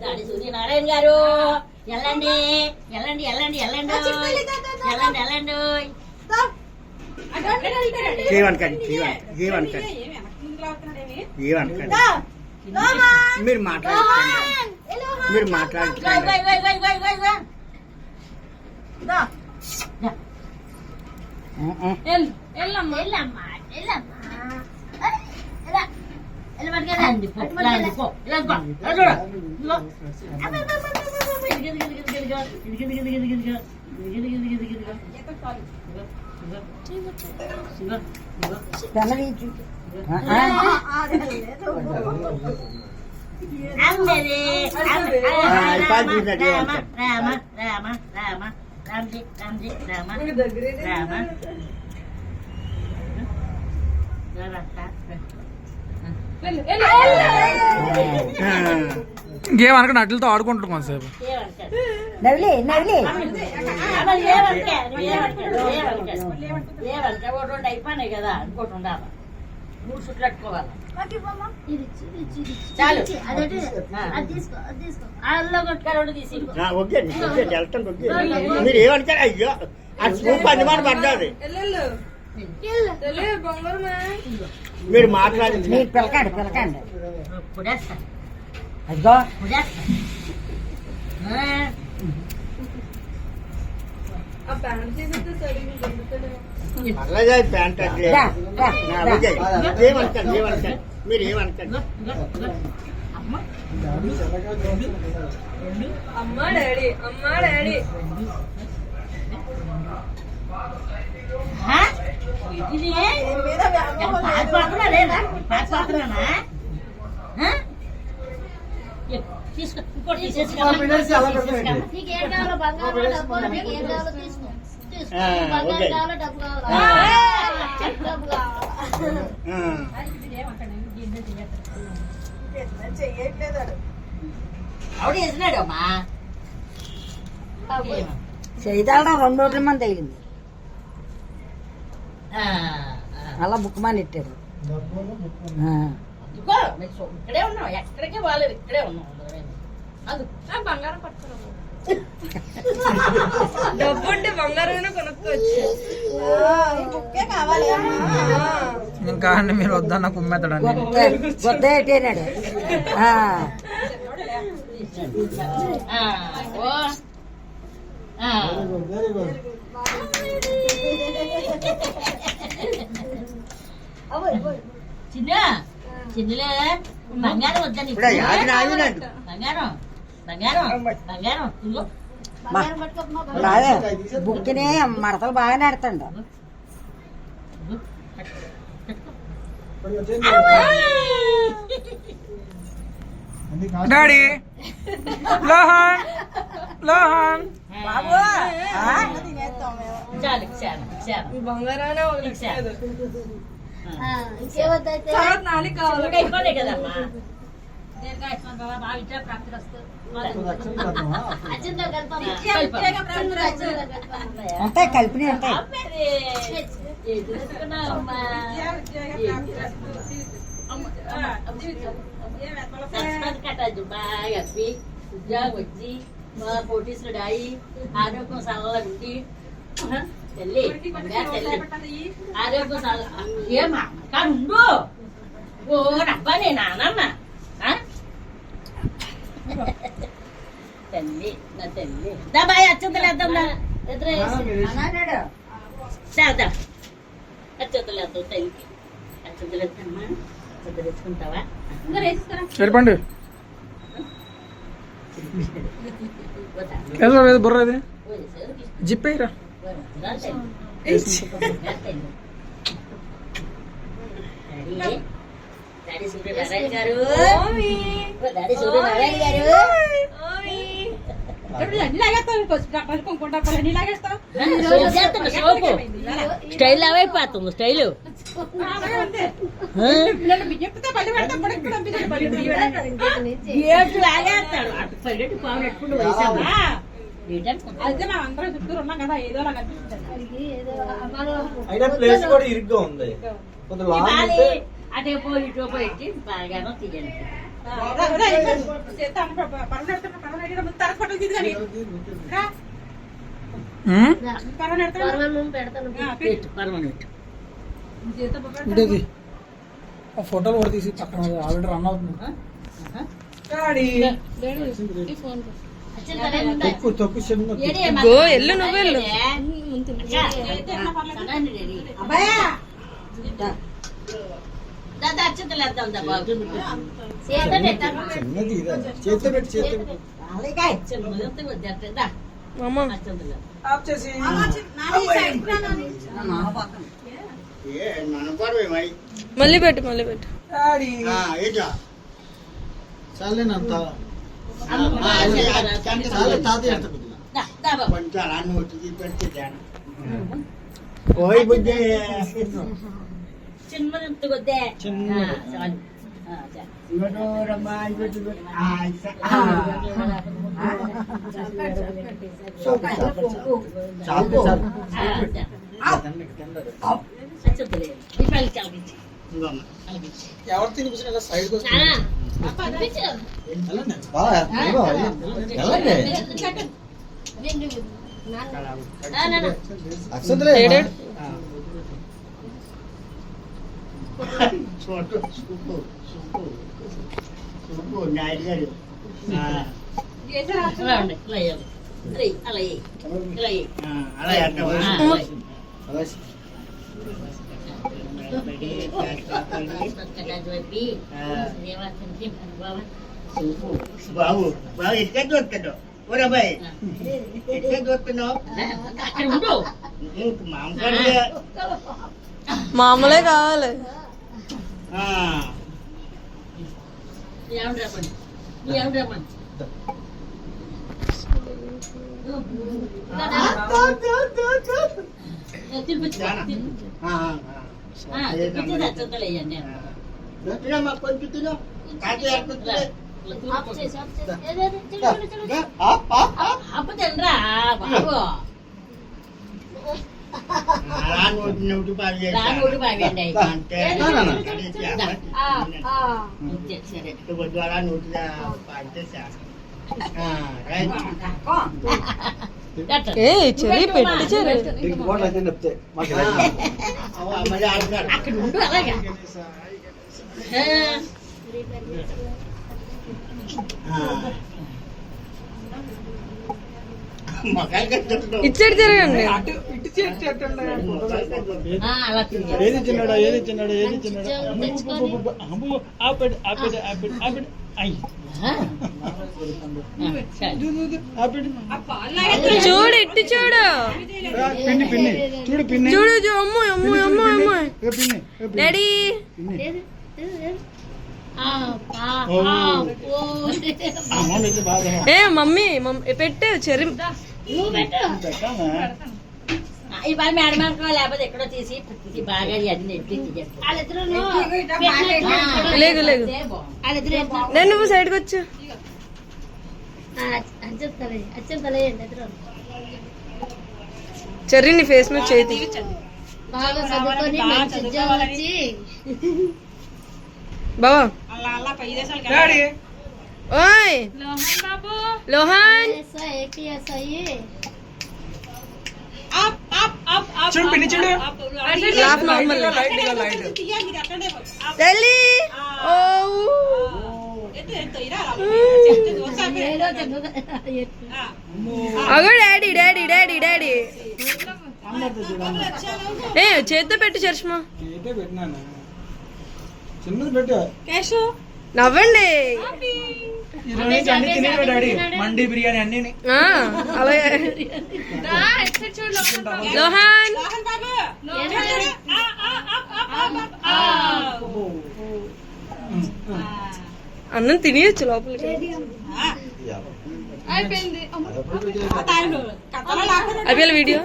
దాడి సూర్యనారాయణ గారు వెళ్ళండి వెళ్ళండి వెళ్ళండి వెళ్ళండి వెళ్ళండి వెళ్ళండి. మీరు మాట్లాడుతున్నారు రామ రామ రామ రామ్జీ రామ్జీ రామ రామ ఇంకేం అనక నటులతో ఆడుకుంటాం కొంతసేపు. అయిపోయినాయి కదా ఇంకోటి ఉండాలి 3 చుట్లు కట్టుకోవాలి చాలు. మీరు ఏమంటారు? అయ్యో అది సూప్ అందుబాటు పడ్డది. మీరు మాట్లాడి పిలకండి పిలకండి అదిగో అలాగే ప్యాంట్ ఏమంటారు ఏమంటారు మీరు ఏమంటారు? అమ్మా డాడీ అమ్మా డాడీ తీసుకో ఇంకోటి తీసేసి ఆవిడ వేసినాడు అమ్మా చేయాలరా 2 రోజుల మంది తగిలింది అలా బుక్మాన్ ఇట్టారు. ఇక్కడే ఉన్నాం ఎక్కడికి బాగాలేదు ఇక్కడే ఉన్నాం. బంగారం పట్టుకున్నాము డబ్బు ఉంటే బంగారం కొనుక్కోవచ్చు. ఇంకా మీరు వద్దన్న కుమ్మెత్తడండి. గొద్ద ఎట్టేనాడు. చిన్న చిన్నలే బంగారం వద్దని బంగారం బంగారం బంగారం బాగా బుక్కిని మడతలు బాగా నెడతాడు. డాడీ లోహన్ లోహన్ చాలు చాలు చాలు బంగారానే అయిపోయి కదమ్మా ఉంటాయి కలిపినవి ఉంటాయి. కట్టద్దు బాగా ఉద్యోగం వచ్చి మా పోటీసులు డాయి ఆరోగ్యం సలహాలుండి తల్లి తల్లి ఆరోగ్యం సలహా ఏమా కానీ ఉండు ఓ అబ్బా నేను నానమ్మ తల్లి నా తల్లి బాయ్ అచ్చంతలేద్దాం చేద్దాం అచ్చంతలేద్దాం తల్లికి అచ్చంతలేద్దమ్మా అచ్చంత తెచ్చుకుంటావా చెప్పండి బుర్ర అది జిప్ అయ్యరా డాడీ సూర్యనారాయణ గారు డాడీ సూర్యనారాయణ గారు స్టైల్ అవైపోతుంది స్టైల్ లాగేస్తాడు అటు పరిగెట్టు పావు నెట్టుకుంటూ వయసమ్మా అయితే మనం అందరం చుట్టూ ఉన్నాం కదా ఏదో అలా అటే పోయి ఇటో పోయి బాగానో తీయండి పెట్టు పర్వాలేదు ఇదేది ఆ ఫోటోలు కూడా తీసి పక్కన ఆల్రెడీ రన్ అవుతుంది డాడీ గో ఎల్లు నువ్వు వెళ్ళు ఆఫ్ చేసి మళ్ళీ పెట్టు డాడీ చాలేనంత కొంచెం అన్ని వచ్చి పెడితే ఓయ్ బుద్ధి చిన్న కొద్దే ఎవరు తినిపించిన సైడ్ నాయుడు గారు అలా బాబు బాబు ఎక్కడ చూస్తాడు ఓ రాబాయ్ ఎక్కడ చూస్తున్నావు మామూలే కావాలి కొంచెం తిను ఏ చెరి పెట్టు చెరి అక్కడ ఉండు అలాగా ఇచ్చేది జరగండి అలా ఏది చిన్నాడా ఏది చిన్నాడా ఏది చిన్నాడా ఆపెడ్ ఆపెడ్ ఆపెడ్ ఆపెడ్ అయ్యి చూడు ఇట్టు చూడు పిన్ని పిన్ని చూడు పిన్ని చూడు అమ్ము అమ్ము అమ్ము అమ్ము పిన్ని డాడీ ఏ మమ్మీ పెట్టు చెరి ఇవాళ మేడం అనుకో లేకపోతే ఎక్కడో తీసి బాగా అది నెట్టి లేగు లేగు నేను నువ్వు సైడ్కి వచ్చు చెర్రీ నీ ఫేస్ మీద చేతి బావా డాడీ ఓయ్ లోహాన్ చూడు పిన్ని చూడు లాఫ్ నార్మల్ లైట్ లైట్ తల్లి ఓ అగో డాడీ డాడీ డాడీ డాడీ ఏ చేత్తో పెట్టు చర్ష్మా ఏటే పెట్టినాను చిన్నది పెట్టు నవ్వండి ఈరోజు అన్ని తినేవా డాడీ మండి బిర్యానీ అన్ని అలాగే లోహాన్ అన్నం తినేయచ్చు లోపలికి అయిపోయింది వీడియో